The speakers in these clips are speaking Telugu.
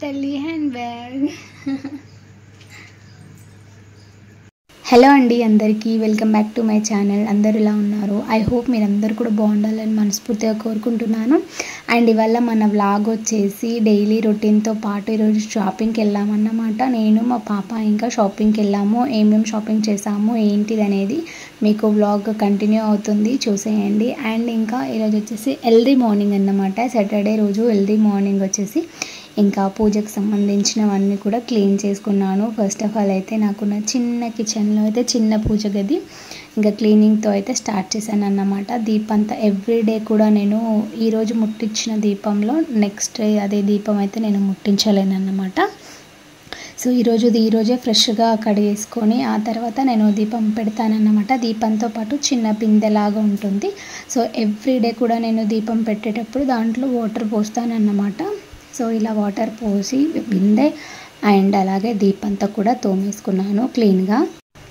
తల్లి హ్యాండ్ బ్యాగ్. హలో అండి అందరికీ, welcome back to my channel. అందరూ ఎలా ఉన్నారు? ఐ హోప్ మీరందరూ కూడా బాగుండాలని మనస్ఫూర్తిగా కోరుకుంటున్నాను. అండ్ ఇవాళ మన వ్లాగ్ వచ్చేసి డైలీ రొటీన్తో పాటు ఈరోజు షాపింగ్కి వెళ్ళామన్నమాట. నేను మా పాప ఇంకా షాపింగ్కి వెళ్ళాము. ఏమేమి షాపింగ్ చేసాము ఏంటిది అనేది మీకు వ్లాగ్ కంటిన్యూ అవుతుంది, చూసేయండి. అండ్ ఇంకా ఈరోజు వచ్చేసి ఎర్లీ మార్నింగ్ అన్నమాట. సాటర్డే రోజు ఎర్లీ మార్నింగ్ వచ్చేసి ఇంకా పూజకు సంబంధించినవన్నీ కూడా క్లీన్ చేసుకున్నాను. ఫస్ట్ ఆఫ్ ఆల్ అయితే నాకున్న చిన్న కిచెన్లో అయితే చిన్న పూజ గది ఇంకా క్లీనింగ్తో అయితే స్టార్ట్ చేశాను అన్నమాట. దీపంతా ఎవ్రీడే కూడా నేను ఈరోజు ముట్టించిన దీపంలో నెక్స్ట్ అదే దీపం అయితే నేను ముట్టించలేనన్నమాట. సో ఈరోజే ఫ్రెష్గా కడిగేసుకొని ఆ తర్వాత నేను దీపం పెడతానన్నమాట. దీపంతో పాటు చిన్న బిందెలాగా ఉంటుంది. సో ఎవ్రీడే కూడా నేను దీపం పెట్టేటప్పుడు దాంట్లో వాటర్ పోస్తానన్నమాట. సో ఇలా వాటర్ పోసి బిందె అండ్ అలాగే దీపంతా కూడా తోమేసుకున్నాను క్లీన్గా.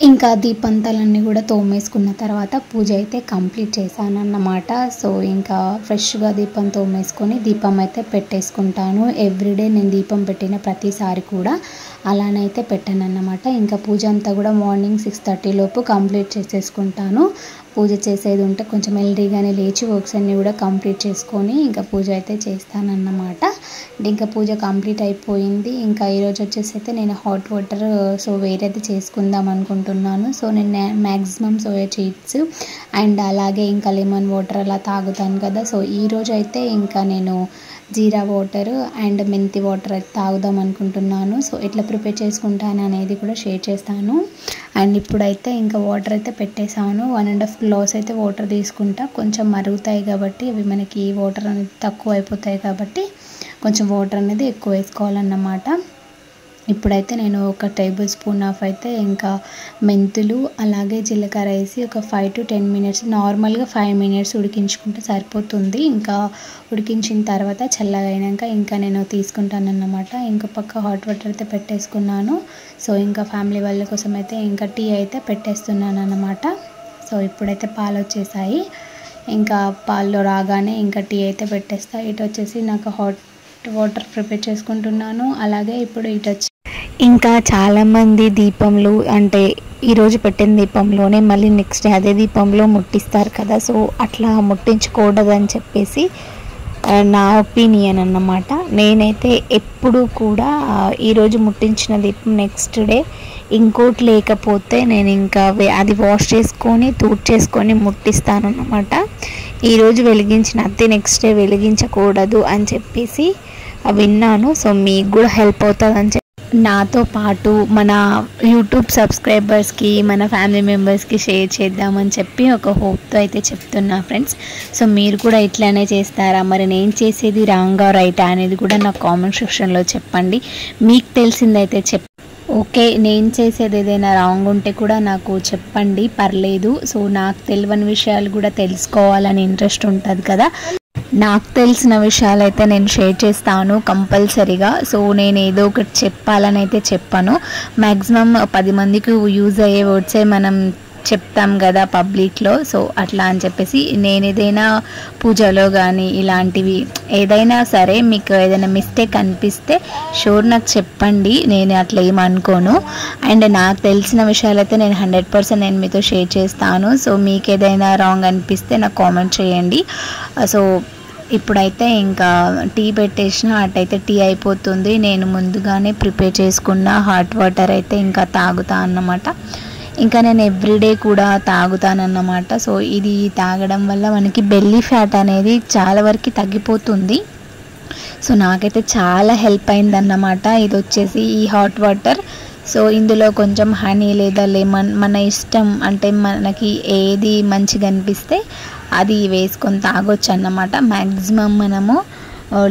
ఇంకా దీపంతాలన్నీ కూడా తోమేసుకున్న తర్వాత పూజ అయితే కంప్లీట్ చేశాను అన్నమాట. సో ఇంకా ఫ్రెష్గా దీపం తోమేసుకొని దీపం అయితే పెట్టేసుకుంటాను. ఎవ్రీడే నేను దీపం పెట్టిన ప్రతిసారి కూడా అలానైతే పెట్టాను అన్నమాట. ఇంకా పూజ అంతా కూడా మార్నింగ్ 6:30 లోపు కంప్లీట్ చేసేసుకుంటాను. పూజ చేసేది ఉంటే కొంచెం ఎల్డీగానే లేచి వర్క్స్ అన్నీ కూడా కంప్లీట్ చేసుకొని ఇంకా పూజ అయితే చేస్తానన్నమాట. ఇంకా పూజ కంప్లీట్ అయిపోయింది. ఇంకా ఈరోజు వచ్చేసి అయితే నేను హాట్ వాటర్ సో వేరేది చేసుకుందాం అనుకుంటున్నాను. సో నేను మ్యాక్సిమం సోయా చీట్స్ అండ్ అలాగే ఇంకా లెమన్ వాటర్ అలా తాగుతాను కదా. సో ఈరోజు అయితే ఇంకా నేను జీరా వాటర్ అండ్ మెంతి వాటర్ అయితే తాగుదాం అనుకుంటున్నాను. సో ఎట్లా ప్రిపేర్ చేసుకుంటాను అనేది కూడా షేర్ చేస్తాను. అండ్ ఇప్పుడైతే ఇంకా వాటర్ అయితే పెట్టేసాను. 1.5 గ్లాస్ అయితే వాటర్ తీసుకుంటా. కొంచెం మరుగుతాయి కాబట్టి అవి మనకి వాటర్ అనేది తక్కువ అయిపోతాయి కాబట్టి కొంచెం వాటర్ అనేది ఎక్కువ వేసుకోవాలన్నమాట. ఇప్పుడైతే నేను 1 టేబుల్ స్పూన్ ఆఫ్ అయితే ఇంకా మెంతులు అలాగే జీలకర్ర వేసి ఒక 5 to 10 minutes నార్మల్గా 5 minutes ఉడికించుకుంటే సరిపోతుంది. ఇంకా ఉడికించిన తర్వాత చల్లగా అయినాక ఇంకా నేను తీసుకుంటానన్నమాట. ఇంకా పక్క హాట్ వాటర్ అయితే పెట్టేసుకున్నాను. సో ఇంకా ఫ్యామిలీ వాళ్ళ కోసం అయితే ఇంకా టీ అయితే పెట్టేస్తున్నాను అన్నమాట. సో ఇప్పుడైతే పాలు వచ్చేసాయి. ఇంకా పాలు రాగానే ఇంకా టీ అయితే పెట్టేస్తా. ఇటు వచ్చేసి నాకు హాట్ వాటర్ ప్రిపేర్ చేసుకుంటున్నాను. అలాగే ఇప్పుడు ఇటు వచ్చి ఇంకా చాలామంది దీపంలో అంటే ఈరోజు పెట్టిన దీపంలోనే మళ్ళీ నెక్స్ట్ డే అదే దీపంలో ముట్టిస్తారు కదా. సో అట్లా ముట్టించకూడదని చెప్పేసి నా ఒపీనియన్ అన్నమాట. నేనైతే ఎప్పుడు కూడా ఈరోజు ముట్టించిన దీపం నెక్స్ట్ డే ఇంకోటి లేకపోతే నేను ఇంకా అది వాష్ చేసుకొని చేసుకొని ముట్టిస్తాను అన్నమాట. ఈరోజు వెలిగించిన అది నెక్స్ట్ డే వెలిగించకూడదు అని చెప్పేసి విన్నాను. సో మీకు కూడా హెల్ప్ అవుతుందని చెప్పి నాతో పాటు మన యూట్యూబ్ సబ్స్క్రైబర్స్కి మన ఫ్యామిలీ మెంబర్స్కి షేర్ చేద్దామని చెప్పి ఒక హోప్తో అయితే చెప్తున్నా ఫ్రెండ్స్. సో మీరు కూడా ఇట్లానే చేస్తారా? మరి నేను చేసేది రాంగా రైటా అనేది కూడా నాకు కామెంట్ సెక్షన్లో చెప్పండి. మీకు తెలిసిందైతే ఓకే, నేను చేసేది ఏదైనా రాంగ్ ఉంటే కూడా నాకు చెప్పండి, పర్లేదు. సో నాకు తెలియని విషయాలు కూడా తెలుసుకోవాలని ఇంట్రెస్ట్ ఉంటుంది కదా. నాకు తెలిసిన విషయాలు అయితే నేను షేర్ చేస్తాను కంపల్సరీగా. సో నేను ఏదో ఒకటి చెప్పాలని అయితే చెప్పాను. మ్యాక్సిమం 10 మందికి యూజ్ అయ్యే వర్డ్సే మనం చెప్తాం కదా పబ్లిక్లో. సో అట్లా అని చెప్పేసి నేను ఏదైనా పూజలో కానీ ఇలాంటివి ఏదైనా సరే మీకు ఏదైనా మిస్టేక్ అనిపిస్తే షూర్ నాకు చెప్పండి, నేను అట్లా ఏమనుకోను. అండ్ నాకు తెలిసిన విషయాలు అయితే నేను 100% నేను మీతో షేర్ చేస్తాను. సో మీకు ఏదైనా రాంగ్ అనిపిస్తే నాకు కామెంట్ చేయండి. సో ఇప్పుడైతే ఇంకా టీ పెట్టేసిన అటైతే టీ అయిపోతుంది. నేను ముందుగానే ప్రిపేర్ చేసుకున్న హాట్ వాటర్ అయితే ఇంకా తాగుతా అన్నమాట. ఇంకా నేను ఎవ్రీడే కూడా తాగుతానన్నమాట. సో ఇది తాగడం వల్ల మనకి బెల్లీ ఫ్యాట్ అనేది చాలా వరకు తగ్గిపోతుంది. సో నాకైతే చాలా హెల్ప్ అయిందన్నమాట ఇది వచ్చేసి ఈ హాట్ వాటర్. సో ఇందులో కొంచెం హనీ లేదా లెమన్ మన ఇష్టం, అంటే మనకి ఏది మంచిగా అనిపిస్తే అది వేసుకొని తాగొచ్చు అన్నమాట. మ్యాక్సిమం మనము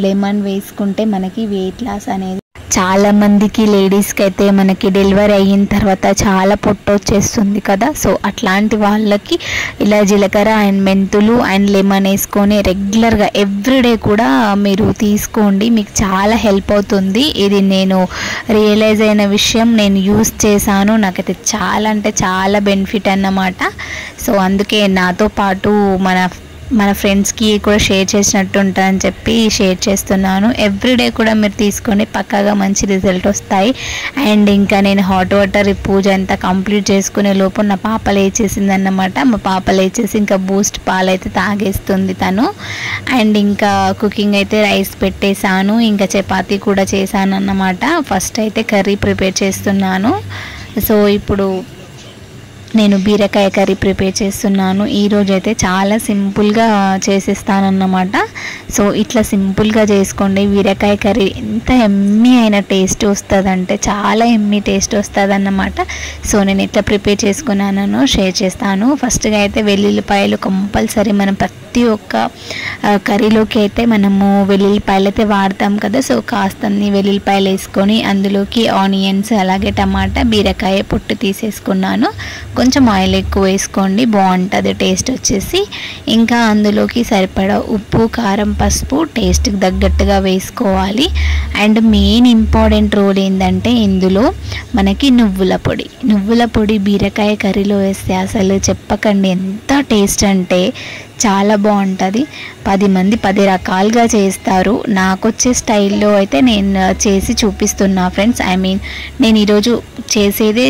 లెమన్ వేసుకుంటే మనకి వెయిట్ లాస్ అనేది చాలామందికి లేడీస్కి అయితే మనకి డెలివరీ అయిన తర్వాత చాలా పొట్టు వచ్చేస్తుంది కదా. సో అట్లాంటి వాళ్ళకి ఇలా జీలకర్ర అండ్ మెంతులు అండ్ లెమన్ వేసుకొని రెగ్యులర్గా ఎవ్రీడే కూడా మీరు తీసుకోండి, మీకు చాలా హెల్ప్ అవుతుంది. ఇది నేను రియలైజ్ అయిన విషయం, నేను యూస్ చేశాను, నాకైతే చాలా అంటే చాలా బెనిఫిట్ అన్నమాట. సో అందుకే నాతో పాటు మన మన ఫ్రెండ్స్కి కూడా షేర్ చేసినట్టు ఉంటుందని చెప్పి షేర్ చేస్తున్నాను. ఎవ్రీడే కూడా మీరు తీసుకొని పక్కాగా మంచి రిజల్ట్ వస్తాయి. అండ్ ఇంకా నేను హాట్ వాటర్ పూజ అంతా కంప్లీట్ చేసుకునే లోపు నా పాప లేచేసింది అన్నమాట. మా పాప లేచేసి ఇంకా బూస్ట్ పాలు అయితే తాగేస్తుంది తను. అండ్ ఇంకా కుకింగ్ అయితే రైస్ పెట్టేశాను, ఇంకా చపాతీ కూడా చేశాను అన్నమాట. ఫస్ట్ అయితే కర్రీ ప్రిపేర్ చేస్తున్నాను. సో ఇప్పుడు నేను బీరకాయ కర్రీ ప్రిపేర్ చేస్తున్నాను. ఈరోజు అయితే చాలా సింపుల్గా చేసేస్తానన్నమాట. సో ఇట్లా సింపుల్గా చేసుకోండి. బీరకాయ కర్రీ ఎంత ఎమ్మీ అయిన టేస్ట్ వస్తుందంటే చాలా ఎమ్మీ టేస్ట్ వస్తుంది అన్నమాట. సో నేను ఎట్లా ప్రిపేర్ చేసుకున్నానో షేర్ చేస్తాను. ఫస్ట్గా అయితే వెల్లుల్లిపాయలు కంపల్సరీ మనం ప్రతి ఒక్క కర్రీలోకి అయితే మనము వెల్లుల్లిపాయలు అయితే వాడతాం కదా. సో కాస్తన్ని వెల్లుల్లిపాయలు వేసుకొని అందులోకి ఆనియన్స్ అలాగే టమాటా బీరకాయ పొట్టు తీసేసుకున్నాను. కొంచెం ఆయిల్ ఎక్కువ వేసుకోండి, బాగుంటుంది టేస్ట్ వచ్చేసి. ఇంకా అందులోకి సరిపడా ఉప్పు కారం పసుపు టేస్ట్కి తగ్గట్టుగా వేసుకోవాలి. అండ్ మెయిన్ ఇంపార్టెంట్ రోల్ ఏంటంటే ఇందులో మనకి నువ్వుల పొడి బీరకాయ కర్రీలో వేస్తే అసలు చెప్పకండి ఎంత టేస్ట్ అంటే చాలా బాగుంటుంది. 10 మంది 10 రకాలుగా చేస్తారు. నాకు వచ్చే స్టైల్లో అయితే నేను చేసి చూపిస్తున్నా ఫ్రెండ్స్. నేను ఈరోజు చేసేదే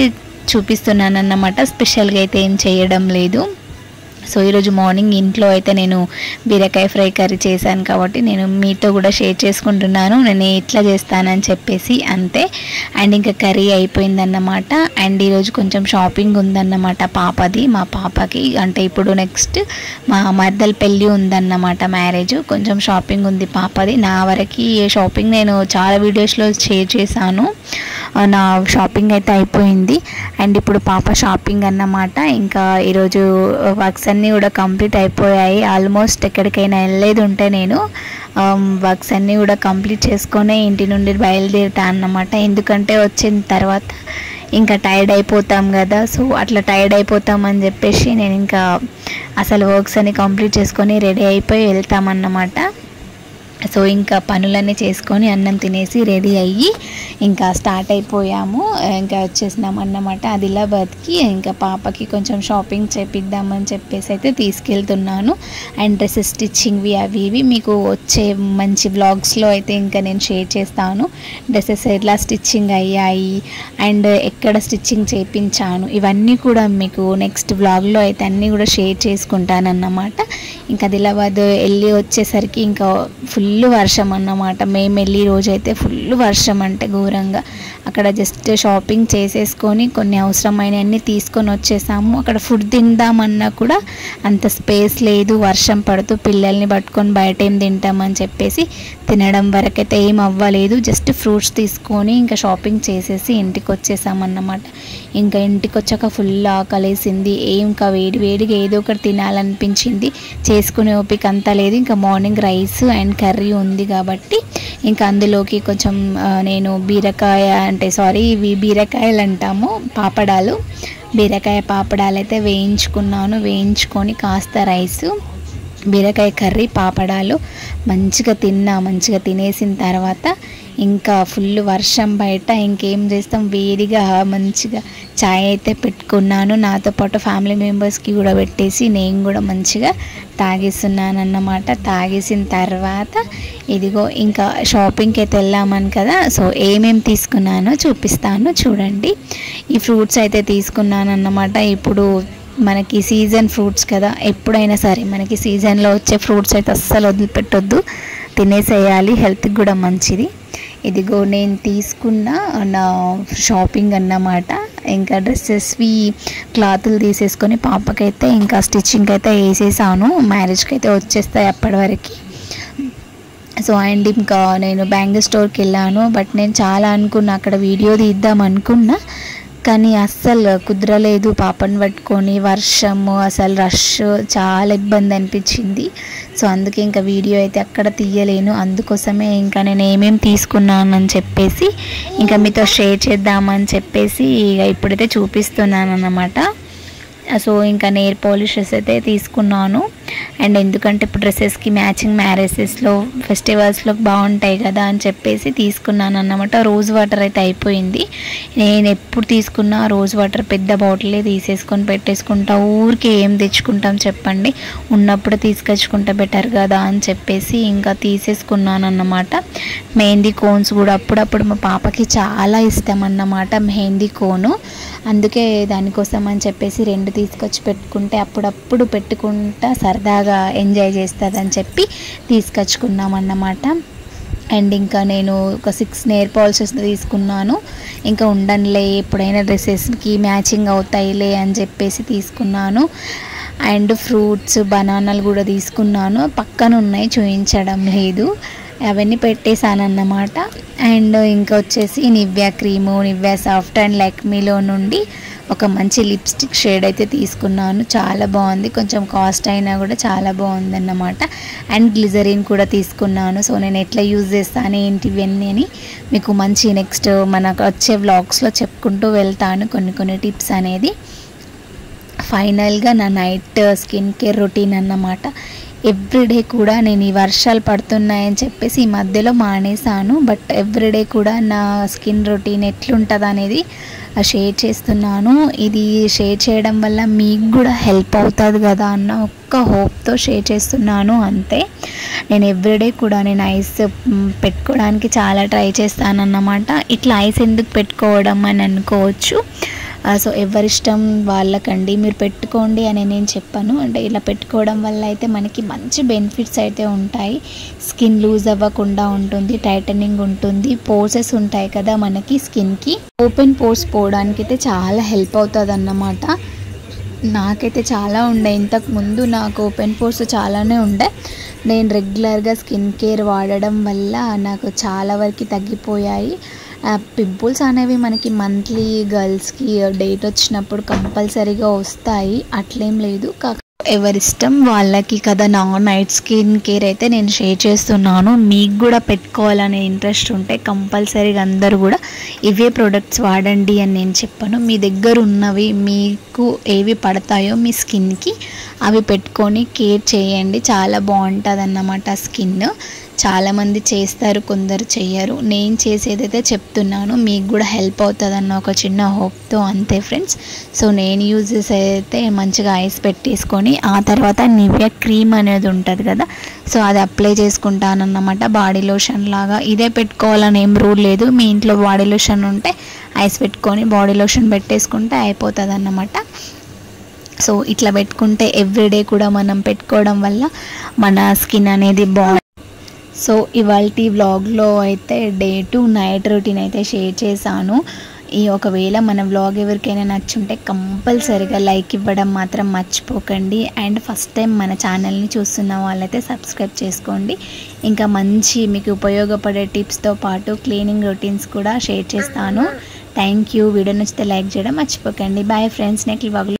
చూపిస్తున్నాను అన్నమాట. స్పెషల్గా అయితే ఏం చేయడం లేదు. సో ఈరోజు మార్నింగ్ ఇంట్లో అయితే నేను బీరకాయ ఫ్రై కర్రీ చేశాను కాబట్టి నేను మీతో కూడా షేర్ చేసుకుంటున్నాను నేను ఎట్లా చేస్తానని చెప్పేసి అంతే. అండ్ ఇంకా కర్రీ అయిపోయిందన్నమాట. అండ్ ఈరోజు కొంచెం షాపింగ్ ఉందన్నమాట మా పాపకి. అంటే ఇప్పుడు నెక్స్ట్ మా మర్దల పెళ్ళి ఉందన్నమాట, మ్యారేజ్. కొంచెం షాపింగ్ ఉంది పాపది. నా వరకు షాపింగ్ నేను చాలా వీడియోస్లో షేర్ చేశాను. నా షాపింగ్ అయితే అయిపోయింది. అండ్ ఇప్పుడు పాప షాపింగ్ అన్నమాట. ఇంకా ఈరోజు వర్క్స్ అన్నీ కూడా కంప్లీట్ అయిపోయాయి. ఆల్మోస్ట్ ఎక్కడికైనా వెళ్ళేది ఉంటే నేను వర్క్స్ అన్నీ కూడా కంప్లీట్ చేసుకొని ఇంటి నుండి బయలుదేరుతా అన్నమాట. ఎందుకంటే వచ్చిన తర్వాత ఇంకా టైర్డ్ అయిపోతాం కదా. సో అట్లా టైర్డ్ అయిపోతామని చెప్పేసి నేను ఇంకా అసలు వర్క్స్ అన్ని కంప్లీట్ చేసుకొని రెడీ అయిపోయి వెళ్తామన్నమాట. సో ఇంకా పనులన్నీ చేసుకొని అన్నం తినేసి రెడీ అయ్యి ఇంకా స్టార్ట్ అయిపోయాము. ఇంకా వచ్చేసినాం అన్నమాట ఆదిలాబాద్కి. ఇంకా పాపకి కొంచెం షాపింగ్ చేపిద్దామని చెప్పేసి అయితే తీసుకెళ్తున్నాను. అండ్ డ్రెస్సెస్ స్టిచ్చింగ్వి అవి ఇవి మీకు వచ్చే మంచి వ్లాగ్స్లో అయితే ఇంకా నేను షేర్ చేస్తాను. డ్రెస్సెస్ ఎలా స్టిచ్చింగ్ అయ్యాయి అండ్ ఎక్కడ స్టిచ్చింగ్ చేయించాను ఇవన్నీ కూడా మీకు నెక్స్ట్ వ్లాగ్లో అయితే అన్నీ కూడా షేర్ చేసుకుంటానన్నమాట. ఇంకా ఆదిలాబాద్ వెళ్ళి వచ్చేసరికి ఇంకా ఫుల్ వర్షం అన్నమాట. మేము వెళ్ళి రోజు అయితే ఫుల్ వర్షం అంటే ఘోరంగా. అక్కడ జస్ట్ షాపింగ్ చేసేసుకొని కొన్ని అవసరమైనవన్నీ తీసుకొని వచ్చేసాము. అక్కడ ఫుడ్ తిందామన్నా కూడా అంత స్పేస్ లేదు, వర్షం పడుతూ పిల్లల్ని పట్టుకొని బయట ఏం తింటామని చెప్పేసి తినడం వరకైతే ఏం అవ్వలేదు. జస్ట్ ఫ్రూట్స్ తీసుకొని ఇంకా షాపింగ్ చేసేసి ఇంటికి వచ్చేసామన్నమాట. ఇంకా ఇంటికి వచ్చాక ఫుల్ ఆకలేసింది. ఇంకా వేడిగా ఏదో ఒకటి తినాలనిపించింది. చేసుకునే ఓపిక అంతా లేదు. ఇంకా మార్నింగ్ రైస్ అండ్ కర్రీ ఉంది కాబట్టి ఇంకా అందులోకి కొంచెం నేను ఇవి బీరకాయలు అంటాము, బీరకాయ పాపడాలు అయితే వేయించుకొని కాస్త రైసు బీరకాయ కర్రీ పాపడాలు మంచిగా తినేసిన తర్వాత ఇంకా ఫుల్ వర్షం బయట ఇంకేం చేస్తాం, వేడిగా మంచిగా చాయ్ అయితే పెట్టుకున్నాను. నాతో పాటు ఫ్యామిలీ మెంబర్స్కి కూడా పెట్టేసి నేను కూడా మంచిగా తాగేస్తున్నాను అన్నమాట. తాగేసిన తర్వాత ఇదిగో ఇంకా షాపింగ్కి అయితే వెళ్ళామని కదా. సో ఏమేమి తీసుకున్నానో చూపిస్తాను చూడండి. ఈ ఫ్రూట్స్ అయితే తీసుకున్నాను అన్నమాట. ఇప్పుడు మనకి సీజన్ ఫ్రూట్స్ కదా, ఎప్పుడైనా సరే మనకి సీజన్లో వచ్చే ఫ్రూట్స్ అయితే అస్సలు వదిలిపెట్టొద్దు, తినేసేయాలి, హెల్త్కి కూడా మంచిది. ఇదిగో నేను తీసుకున్న నా షాపింగ్ అన్నమాట. ఇంకా డ్రెస్సెస్వి క్లాతులు తీసేసుకొని పాపకైతే ఇంకా స్టిచ్చింగ్ అయితే వేసేసాను. మ్యారేజ్కి అయితే వచ్చేస్తాయి అప్పటి వరకు. సో అండ్ ఇంకా నేను బ్యాంగిల్ స్టోర్కి వెళ్ళాను. బట్ నేను చాలా అనుకున్నా అక్కడ వీడియో తీద్దాం అనుకున్నా, కానీ అస్సలు కుదరలేదు. పాపను పట్టుకొని వర్షము, అసలు రష్, చాలా ఇబ్బంది అనిపించింది. సో అందుకే ఇంకా వీడియో అయితే అక్కడ తీయలేను. అందుకోసమే ఇంకా నేను ఏమేమి తీసుకున్నానని చెప్పేసి ఇంకా మీతో షేర్ చేద్దామని చెప్పేసి ఇప్పుడైతే చూపిస్తున్నాను అన్నమాట. సో ఇంకా నెయిల్ పాలిషెస్ అయితే తీసుకున్నాను. అండ్ ఎందుకంటే ఇప్పుడు డ్రెస్సెస్కి మ్యాచింగ్ మ్యారేజెస్లో ఫెస్టివల్స్లో బాగుంటాయి కదా అని చెప్పేసి తీసుకున్నాను అన్నమాట. రోజ్ వాటర్ అయితే అయిపోయింది. నేను ఎప్పుడు తీసుకున్నా రోజ్ వాటర్ పెద్ద బాటిలే తీసేసుకొని పెట్టేసుకుంటా. ఊరికి ఏం తెచ్చుకుంటాం చెప్పండి, ఉన్నప్పుడు తీసుకొచ్చుకుంటే బెటర్ కదా అని చెప్పేసి ఇంకా తీసేసుకున్నాను అన్నమాట. మెహందీ కోన్స్ కూడా అప్పుడప్పుడు మా పాపకి చాలా ఇష్టం అన్నమాట మెహందీ కోను. అందుకే దానికోసం అని చెప్పేసి 2 తీసుకొచ్చి పెట్టుకుంటే అప్పుడప్పుడు పెట్టుకుంటా సరదాగా ఎంజాయ్ చేస్తుందని చెప్పి తీసుకొచ్చుకున్నాం అన్నమాట. అండ్ ఇంకా నేను ఒక 6 నెయిల్ పాలిషెస్ తీసుకున్నాను. ఇంకా ఉండనులే, ఎప్పుడైనా డ్రెస్సెస్కి మ్యాచింగ్ అవుతాయిలే అని చెప్పేసి తీసుకున్నాను. అండ్ ఫ్రూట్స్ బనానాలు కూడా తీసుకున్నాను. పక్కన ఉన్నాయి, చూపించడం లేదు, అవన్నీ పెట్టేశాను అన్నమాట. అండ్ ఇంకా వచ్చేసి Nivea cream, Nivea soft and లాక్మీలో నుండి ఒక మంచి లిప్స్టిక్ షేడ్ అయితే తీసుకున్నాను. చాలా బాగుంది, కొంచెం కాస్ట్ అయినా కూడా చాలా బాగుంది అన్నమాట. అండ్ గ్లిజరిన్ కూడా తీసుకున్నాను. సో నేను ఎట్లా యూజ్ చేస్తాను ఏంటివన్నీ అని మీకు మంచి నెక్స్ట్ మనకు వచ్చే వ్లాగ్స్లో చెప్పుకుంటూ వెళ్తాను కొన్ని టిప్స్ అనేది. ఫైనల్గా నా నైట్ స్కిన్ కేర్ రొటీన్ అన్నమాట. ఎవ్రీడే కూడా నేను ఈ వర్షాలు పడుతున్నాయని చెప్పేసి ఈ మధ్యలో మానేసాను, బట్ ఎవ్రీడే కూడా నా స్కిన్ రొటీన్ ఎట్లుంటుంది అనేది షేర్ చేస్తున్నాను. ఇది షేర్ చేయడం వల్ల మీకు కూడా హెల్ప్ అవుతుంది కదా అన్న ఒక్క హోప్తో షేర్ చేస్తున్నాను అంతే. నేను ఎవ్రీడే కూడా నేను ఐస్ పెట్టుకోవడానికి చాలా ట్రై చేస్తానన్నమాట. ఇట్లా ఐస్ ఎందుకు పెట్టుకోవడం అని అనుకోవచ్చు. సో ఎవరిష్టం వాళ్ళకండి, మీరు పెట్టుకోండి అని నేను చెప్పాను. అంటే ఇలా పెట్టుకోవడం వల్ల అయితే మనకి మంచి బెనిఫిట్స్ అయితే ఉంటాయి. స్కిన్ లూజ్ అవ్వకుండా ఉంటుంది, టైటనింగ్ ఉంటుంది, పోర్సెస్ ఉంటాయి కదా మనకి స్కిన్కి, ఓపెన్ పోర్స్ పోవడానికి అయితే చాలా హెల్ప్ అవుతుంది అన్నమాట. నాకైతే చాలా ఉండే, ఇంతకుముందు నాకు ఓపెన్ పోర్స్ చాలానే ఉండే. నేను రెగ్యులర్గా స్కిన్ కేర్ వాడడం వల్ల నాకు చాలా వరకు తగ్గిపోయాయి. పింపుల్స్ అనేవి మనకి మంత్లీ గర్ల్స్కి డేట్ వచ్చినప్పుడు కంపల్సరీగా వస్తాయి, అట్లేం లేదు. ఎవరిష్టం వాళ్ళకి కదా. నా నైట్ స్కిన్ కేర్ అయితే నేను షేర్ చేస్తున్నాను. మీకు కూడా పెట్టుకోవాలనే ఇంట్రెస్ట్ ఉంటే కంపల్సరీగా అందరూ కూడా ఇవే ప్రోడక్ట్స్ వాడండి అని నేను చెప్పాను. మీ దగ్గర ఉన్నవి మీకు ఏవి పడతాయో మీ స్కిన్కి అవి పెట్టుకొని కేర్ చేయండి, చాలా బాగుంటుంది అన్నమాట స్కిన్. చాలామంది చేస్తారు, కొందరు చెయ్యరు. నేను చేసేదైతే చెప్తున్నాను, మీకు కూడా హెల్ప్ అవుతుంది అన్న ఒక చిన్న హోప్తో అంతే ఫ్రెండ్స్. సో నేను యూజ్ చేసేదైతే మంచిగా ఐస్ పెట్టేసుకొని ఆ తర్వాత నివ్యా క్రీమ్ అనేది ఉంటుంది కదా, సో అది అప్లై చేసుకుంటానన్నమాట. బాడీ లోషన్ లాగా ఇదే పెట్టుకోవాలని ఏం రూల్ లేదు. మీ ఇంట్లో బాడీ లోషన్ ఉంటే ఐస్ పెట్టుకొని బాడీ లోషన్ పెట్టేసుకుంటే అయిపోతుంది అన్నమాట. సో ఇట్లా పెట్టుకుంటే ఎవ్రీడే కూడా మనం పెట్టుకోవడం వల్ల మన స్కిన్ అనేది బాగుంటుంది. సో ఇవాల్టి వ్లాగ్లో అయితే డే టు నైట్ రొటీన్ అయితే షేర్ చేశాను. ఈ ఒకవేళ మన వ్లాగ్ ఎవరికైనా నచ్చుంటే కంపల్సరీగా లైక్ ఇవ్వడం మాత్రం మర్చిపోకండి. అండ్ ఫస్ట్ టైం మన ఛానల్ని చూస్తున్న వాళ్ళైతే సబ్స్క్రైబ్ చేసుకోండి. ఇంకా మంచి మీకు ఉపయోగపడే టిప్స్తో పాటు క్లీనింగ్ రొటీన్స్ కూడా షేర్ చేస్తాను. Thank you. వీడియో నచ్చితే లైక్ చేయడం మర్చిపోకండి. బాయ్ ఫ్రెండ్స్, నెక్స్ట్ వ్లాగ్లో